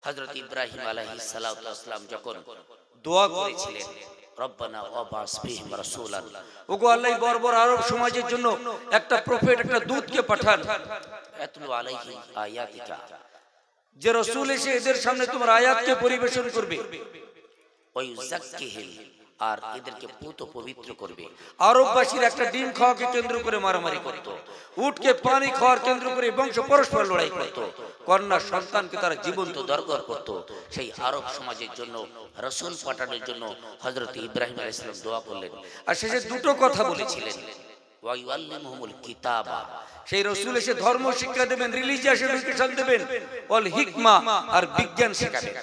হযরত ইব্রাহিম আলাইহিস সালাতু ওয়াস সালাম যখন দোয়া করেছিলেন, রব্বানা ওয়াবাস ফিহিম রাসূলান, ওগো আল্লাহ বর্বর আরব সমাজের জন্য একটা প্রফেট, একটা দূতকে পাঠান, ইয়াতলু আলাইহিম আয়াতিকা, যে রাসূল এসে এদের সামনে তোমার আয়াতকে পরিবেশন করবে, ওয়া ইউযাক্কিহিম, আর এদেরকে পুত পবিত্র করবে। আরববাসীর একটা ডিম খাওয়াকে কেন্দ্র করে মারামারি করত, উটকে পানি খাওয়ার কেন্দ্র করে বংশ পরস্পর লড়াই করত, কন্যা সন্তানকে তারা জীবন্ত দরকার করত। সেই আরব সমাজের জন্য রাসূল পাঠানোর জন্য হযরত ইব্রাহিম আলাইহিস সালাম দোয়া করলেন। আর শেষে দুটো কথা বলেছিলেন, ওয়া ইউআল্লিমুহুমুল কিতাবা, সেই রাসূল এসে ধর্ম শিক্ষা দেবেন, রিলিজিয়াস এডুকেশন দেবেন, ওয়াল হিকমা, আর বিজ্ঞান শেখাবেন।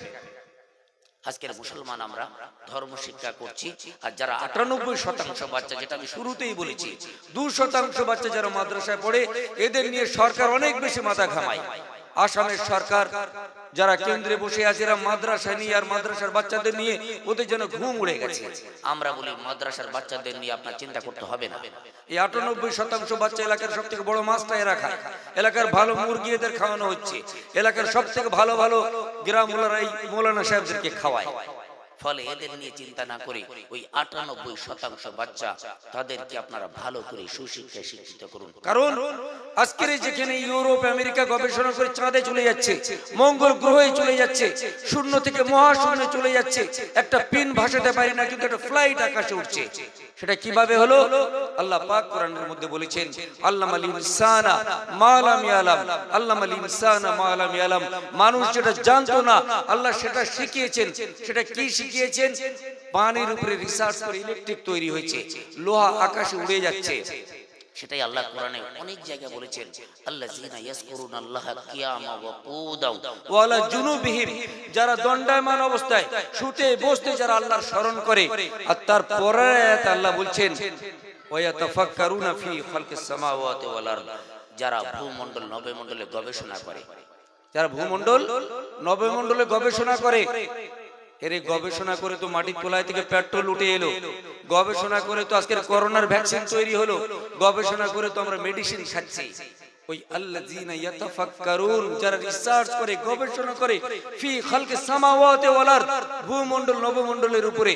আজকের মুসলমান আমরা ধর্ম শিক্ষা করছি, আর যারা ৯৮% বাচ্চা, যেটা আমি শুরুতেই বলেছি, ২% বাচ্চা যারা মাদ্রাসায় পড়ে, এদের নিয়ে সরকার অনেক বেশি মাথা ঘামায়। আসামের সরকার যারা কেন্দ্রে বসে আছে, এরা মাদ্রাসা নিয়ে আর মাদ্রাসার বাচ্চাদের নিয়ে ওদের যেন ঘুম উড়ে গেছে। আমরা বলি মাদ্রাসার বাচ্চাদের নিয়ে আপনার চিন্তা করতে হবে না। এই ৯৮% বাচ্চা এলাকার সব থেকে বড় মাছটা এরা খায়, এলাকার ভালো মুরগি এদের খাওয়ানো হচ্ছে, এলাকার সব থেকে ভালো ভালো গ্রাম মৌলানা সাহেবদেরকে খাওয়ায়। ফলে এদের নিয়ে চিন্তা না করে ওই ৯৮% বাচ্চা, তাদেরকে আপনারা ভালো করে সুশিক্ষায় শিক্ষিত করুন। কারণ আজকের যেখানে ইউরোপ আমেরিকা গবেষণা করে চাঁদে চলে যাচ্ছে, মঙ্গল গ্রহে চলে যাচ্ছে, শূন্য থেকে মহাশূন্যে চলে যাচ্ছে, একটা পিন ভাসাতে পারি না, কিন্তু একটা ফ্লাইট আকাশে উঠছে। সেটা কিভাবে হলো? আল্লাহ পাক কোরআনের মধ্যে বলেছেন, আল্লামাল ইনসানা মা লাম ইয়ালাম, আল্লামাল ইনসানা মা লাম ইয়ালাম, মানুষ যেটা জানতো না আল্লাহ সেটা শিখিয়েছেন। সেটা কি শিখিয়েছেন? পানির উপরে রিসার্চ করে ইলেকট্রিক তৈরি হয়েছে, লোহা আকাশে উড়ে যাচ্ছে। সেটাই আল্লাহ কোরআনে অনেক জায়গায় বলেছেন, আল্লাযীনা ইয়াযকুরুনাল্লাহা কিয়ামা ওয়া কুদাও ওয়া আলা জুনুবিহিম, যারা দণ্ডায়মান অবস্থায় শুতে বসতে যারা আল্লাহর স্মরণ করে। আর তার পরের আয়াতে আল্লাহ বলছেন, ওয়া ইয়াতাফাক্কারুনা ফি খালকিস সামাওয়াতি ওয়াল আরদ, যারা ভূমণ্ডল নবমণ্ডলে গবেষণা করে, যারা ভূমণ্ডল নবমণ্ডলে গবেষণা করে। এর গবেষণা করে তো মাটির তলায় থেকে পেট্রোল উঠে এলো, গবেষণা করে তো আজকের করোনার ভ্যাকসিন তৈরি হলো, গবেষণা করে তো আমরা মেডিসিন খাচ্ছি। ওই আল্লাযীনা ইয়াতাফাক্কারুন, যারা রিসার্চ করে গবেষণা করে, ফি খালকিস সামাওয়াতি ওয়াল আরদ, ভূমণ্ডল নবমণ্ডলের উপরে।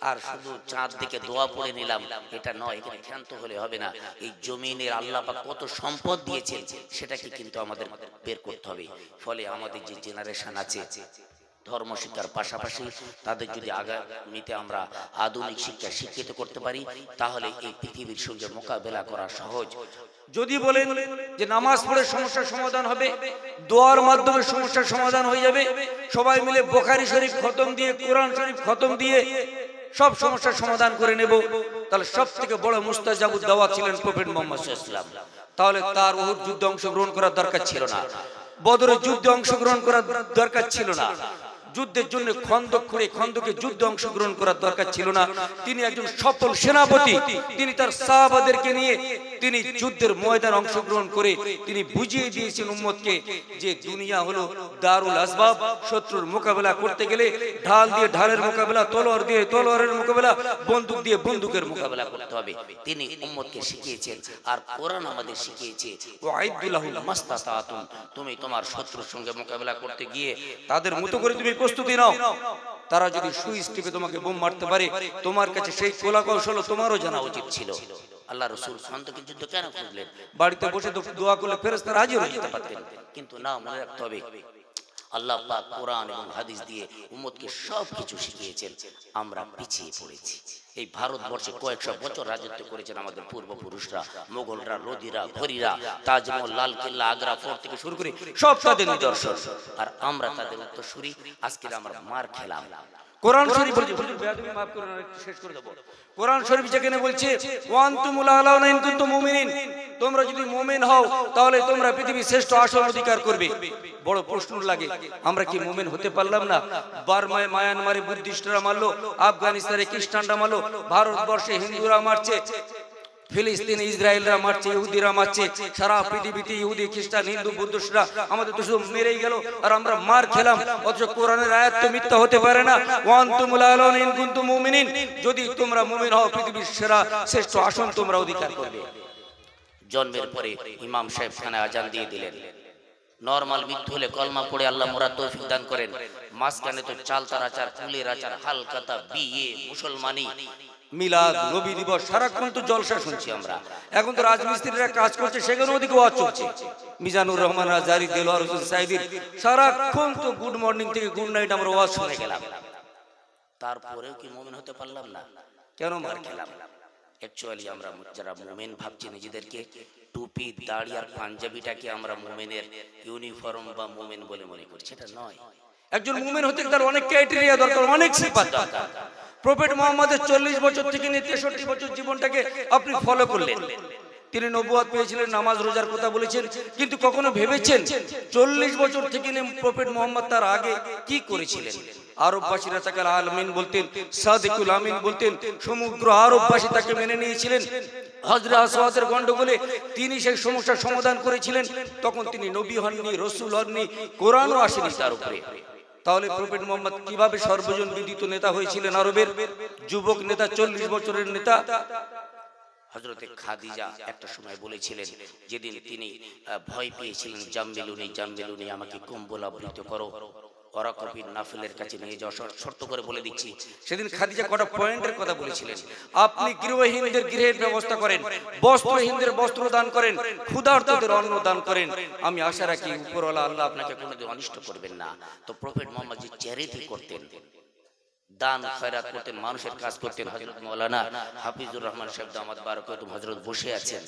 আর শুধু চাঁদ দিকে দোয়া পড়ে নিলাম এটা নয়, এখানে ক্ষান্ত হলে হবে না। এই জমিনের আল্লাহ পাক কত সম্পদ দিয়েছেন সেটাকে কিন্তু আমাদের বের করতে হবে। ফলে আমাদের যে জেনারেশন আছে, ধর্ম শিক্ষার পাশাপাশি তাদের যদি আগামীতে আমরা আধুনিক শিক্ষা শিক্ষিত করতে পারি, তাহলে এই পৃথিবীর সঙ্গে মোকাবেলা করা সহজ। যদি বলেন যে নামাজ পড়ে সমস্যার সমাধান হবে, দোয়ার মাধ্যমে সমস্যার সমাধান হয়ে যাবে, সবাই মিলে বুখারী শরীফ খতম দিয়ে, কোরআন শরীফ খতম দিয়ে সব সমস্যার সমাধান করে নেব, তাহলে সব থেকে বড় মুস্তাজাবুদ দাওয়াত ছিলেন প্রফেট মুহাম্মদ সাল্লাল্লাহু আলাইহি ওয়াসাল্লাম। তাহলে তার উহুদ যুদ্ধে অংশগ্রহণ করার দরকার ছিল না, বদরের যুদ্ধে অংশগ্রহণ করার দরকার ছিল না, যুদ্ধের জন্য খন্দক খুঁড়ে খন্দকে যুদ্ধে অংশগ্রহণ করার দরকার ছিল না। তিনি একজন সফল সেনাপতি, তিনি তার সাহাবাদেরকে নিয়ে তিনি যুদ্ধের ময়দানে অংশগ্রহণ করে তিনি বুঝিয়ে দিয়েছেন উম্মতকে যে দুনিয়া হলো দারুল আসবাব। শত্রুর মোকাবেলা করতে গেলে ঢাল দিয়ে ঢালের মোকাবেলা, তলোয়ার দিয়ে তলোয়ারের মোকাবেলা, বন্দুক দিয়ে বন্দুকের মোকাবেলা করতে হবে। তিনি উম্মতকে শিখিয়েছেন, আর কোরআন আমাদের শিখিয়েছে, ওয়াইদু লাহুম মাস্তাতাতুম, তুমি তোমার শত্রুর সঙ্গে মোকাবেলা করতে গিয়ে তাদের মতো করে তুমি প্রস্তুতি নাও। তারা যদি সুইচ টিপে তোমাকে বোম মারতে পারে, তোমার কাছে সেই কলা কৌশল তোমারও জানা উচিত ছিল। আল্লাহ রাসূল খন্দকের যুদ্ধ কেন করলেন? বাড়িতে বসে তো দোয়া করলে ফেরেশতারা হাজির হয়ে যেতে পারতেন। কিন্তু না, মনে রাখতে হবে আল্লাহ পাক কোরআন এবং হাদিস দিয়ে উম্মতকে সবকিছু শিখিয়েছেন। আমরা পিছিয়ে পড়েছি। এই ভারতবর্ষে কয়েকশো বছর রাজত্ব করেছেন আমাদের পূর্বপুরুষরা, মোগলরা, লোদিরা, ঘড়িরা, তাজমহল, লাল কেল্লা, আগ্রা ফোর্ট থেকে শুরু করে সব তাদের নিদর্শন। আর আমরা তাদের উত্তরসূরি। আজকে আমরা মার খেলাম। কোরআন শরীফ বলছে, মাফ করুন শেষ করে দেব। কোরআন শরীফ যেখানে বলছে ওয়ান্তুমুল আলাউনা ইন কুনতুম মুমিনিন, তোমরা যদি মুমিন হও তাহলে তোমরা পৃথিবীর শ্রেষ্ঠ আসন অধিকার করবে। বড় প্রশ্ন লাগে, আমরা কি মুমিন হতে পারলাম না? বার্মায় মায়ানমারে বুদ্ধিস্টরা মারলো, আফগানিস্তানে খ্রিস্টানরা মারলো, ভারতবর্ষে হিন্দুরা মারছে, ফিলিস্তিনে ইসরায়েলরা মারছে, ইহুদিরা মারছে, সারা পৃথিবীতে ইহুদি, খ্রিস্টান, হিন্দু, বুদ্ধিস্টরা আমাদের তো শুধু মেরেই গেল, আর আমরা মার খেলাম। অথচ কোরআনের আয়াত তো মিথ্যা হতে পারে না। ওয়ান্তুমুল আলাউনা ইন কুনতুম মুমিনিন, যদি তোমরা মুমিন হও পৃথিবীর সেরা শ্রেষ্ঠ আসন তোমরা অধিকার করবে। জন্মের পরে ইমাম সাহেব খানে আজান দিয়ে দিলেন, নরমাল মৃত্যু হলে কলমা পড়ে আল্লাহ মোরাদ তৌফিক দান করেন। মাঝখানে তো চালতার আচার, ফুলের আচার, হালকাতা, বিয়ে, মুসলমানি, মিলাদ, নবী দিবস, সারাক্ষণ তো জলসা শুনছি আমরা। এখন তো রাজমিস্ত্রিরা কাজ করছে, সেখানে ওদিকে ওয়াজ চলছে। মিজানুর রহমান আজারি, দেলোয়ার হোসেন সাইদির সারাক্ষণ তো গুড মর্নিং থেকে গুড নাইট আমরা ওয়াজ শুনে গেলাম। তারপরেও কি মুমিন হতে পারলাম না? কেন মার খেলাম? অ্যাকচুয়ালি আমরা যারা মুমিন ভাবছি নিজেদেরকে, টুপি, দাড়ি আর পাঞ্জাবিটাকে আমরা মুমিনের ইউনিফর্ম বা মুমিন বলে মনে করছি, এটা নয়। একজন মুমিন হতে তার অনেক ক্রাইটেরিয়া দরকার, অনেক সিফাত দরকার। প্রফেট মুহাম্মদের 40 বছর থেকে নিয়ে 63 বছর জীবনটাকে আপনি ফলো করলেন। তিনি নবুয়ত পেয়েছিলেন, নামাজ রোজার কথা বলেছেন, কিন্তু কখনো ভেবেছেন 40 বছর থেকে নিয়ে প্রফেট মুহাম্মদ তার আগে কি করেছিলেন? আরববাসীরা তাকে আল আমিন বলতেন, সাদিকুল আমিন বলতেন, সমগ্র আরববাসী তাকে মেনে নিয়েছিলেন। হযরত আসওয়াদের গন্ডগোলে তিনি সেই সমস্যার সমাধান করেছিলেন। তখন তিনি নবী হননি, রাসূল হননি, কোরআনও আসেনি তার উপরে। তাহলে প্রফেট মুহাম্মদ কিভাবে সর্বজন বিদিত নেতা হয়েছিলেন? আরবের যুবক নেতা, 40 বছরের নেতা। হযরতে খাদিজা একটা সময় বলেছিলেন, যেদিন তিনি ভয় পেয়েছিলেন, জাম্বিলুনি জাম্বিলুনি, আমাকে কম্বল আবৃত করো, ওরাকবিন নাফিলের কাছে নিয়ে যাওয়া, শর্ত করে বলে দিচ্ছি। সেদিন খাদিজা কটা পয়েন্টের কথা বলেছিলেন। আপনি গৃহহীনদের গৃহের ব্যবস্থা করেন, বস্ত্রহীনদের বস্ত্র দান করেন, ক্ষুধার্তদের অন্ন দান করেন। আমি আশা রাখি উপরওয়ালা আল্লাহ আপনাকে কোনোদিন অনিষ্ট করবেন না। তো প্রফেট মুহাম্মদ যে চ্যারিটি করতেন, দান খয়রাত করতেন, মানুষের কাজ করতেন। হযরত মাওলানা হাফিজুর রহমান সাহেব দামাত বারাকাতুহু হযরত বসে আছেন,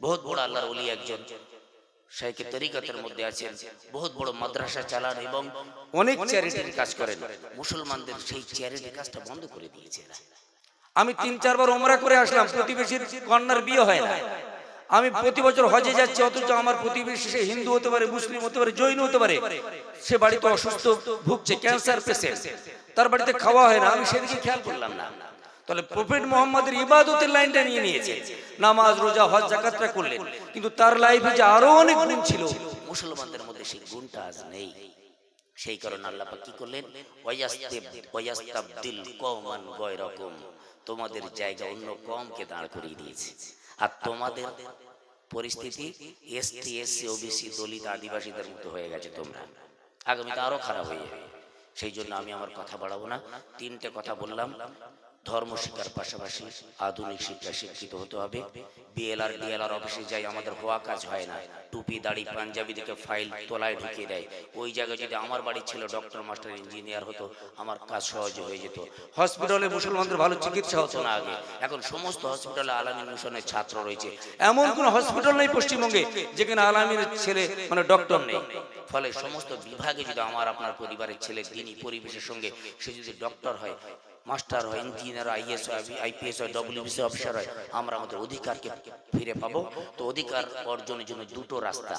বহুত বড় আল্লাহর ওলি একজন, শাইখে তরিকতের মধ্যে আছেন, বহুত বড় মাদ্রাসা চালান এবং অনেক চ্যারিটির কাজ করেন। মুসলমানদের সেই চ্যারিটি কাজটা বন্ধ করে দিয়েছে। আমি 3-4 বার ওমরা করে আসলাম, প্রতিবেশীর কন্যার বিয়ে হয় না। আমি প্রতি বছর হজে যাচ্ছি, অথচ আমার প্রতিবেশী সে হিন্দু হতে পারে, মুসলিম হতে পারে, জৈন হতে পারে, সে বাড়িতে অসুস্থ ভুগছে, ক্যান্সার পেশেন্ট, তার বাড়িতে খাওয়া হয় না। আমি সেদিকে খেয়াল করলাম না। তাহলে প্রফেট মুহাম্মদের ইবাদতের লাইনটা নিয়ে নিয়েছে, নামাজ রোজা হজ জাকাতটা করলেন, কিন্তু তার লাইফে যে আরো অনেক গুণ ছিল, মুসলমানদের মধ্যে সেই গুণটা আজ নেই। সেই কারণে আল্লাহ পাক কি করলেন? ওয়ায়াস্তাবদিল কওমান গায়রাকুম, তোমাদের জায়গা অন্য কওমকে দাঁড় করিয়ে দিয়েছে। আর তোমাদের পরিস্থিতি এসটি, এসসি, ওবিসি, দলিত, আদিবাসীদের মতো হয়ে গেছে। তোমরা আগামীতে আরো খারাপ হয়ে যাবে। সেই জন্য আমি আমার কথা বাড়াবো না, 3টে কথা বললাম। ধর্ম শিক্ষার পাশাপাশি আধুনিক শিক্ষা শিক্ষিত হতে হবে। বিএলআর ডিএলআর অফিসে যাই, আমাদের হওয়া কাজ হয় না। টুপি দাড়ি পাঞ্জাবি দিকে ফাইল তোলায় ঢুকিয়ে দেয়। ওই জায়গায় যদি আমার বাড়ির ছিল ডক্টর, মাস্টার, ইঞ্জিনিয়ার হতো, আমার কাজ সহজে হয়ে যেত। হসপিটালে মুসলমানদের ভালো চিকিৎসা হতো না আগে, এখন সমস্ত হসপিটালে আলামিন মিশনের ছাত্র রয়েছে। এমন কোন হসপিটাল নেই পশ্চিমবঙ্গে যেখানে আলামিনের ছেলে মানে ডক্টর নেই। ফলে সমস্ত বিভাগে যদি আমার আপনার পরিবারের ছেলে দিনই পরিবেশের সঙ্গে সে যদি ডক্টর হয়, মাস্টার হয়, ইঞ্জিনিয়ার, আইএস হয়, আইপিএস হয়, ডব্লিউবিসি অফিসার হয়, আমরা আমাদের অধিকারকে ফিরে পাবো। তো অধিকার অর্জনের জন্য দুটো রাস্তা,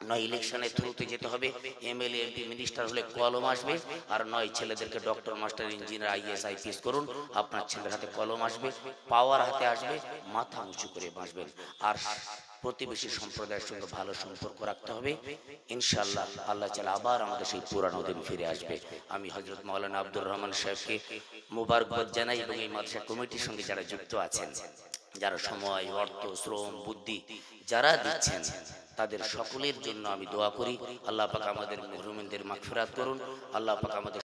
নয় ইলেকশনের থ্রুতে যেতে হবে, এমএলএ এমপি মিনিস্টার হলে কলম আসবে, আর নয় ছেলেদেরকে doctor, master, engineer, is IPS করুন, আপনার ছেলের হাতে কলম আসবে, পাওয়ার হাতে আসবে, মাথা উঁচু করে বাঁচবেন। আর প্রতিবেশী সম্প্রদায়ের সঙ্গে ভালো সম্পর্ক রাখতে হবে। ইনশাআল্লাহ আল্লাহ চাইলে আবার আমাদের সেই পুরানো দিন ফিরে আসবে। আমি হযরত মাওলানা আব্দুর রহমান সাহেবকে মোবারকবাদ জানাই এবং এই মাদ্রাসা কমিটির সঙ্গে যারা যুক্ত আছেন, যারা সময়, অর্থ, শ্রম, বুদ্ধি যারা দিচ্ছেন, তাদের সকলের জন্য আমি দোয়া করি। আল্লাহ পাক আমাদের মুহরমিনদের মাগফিরাত করুন। আল্লাহ পাক আমাদের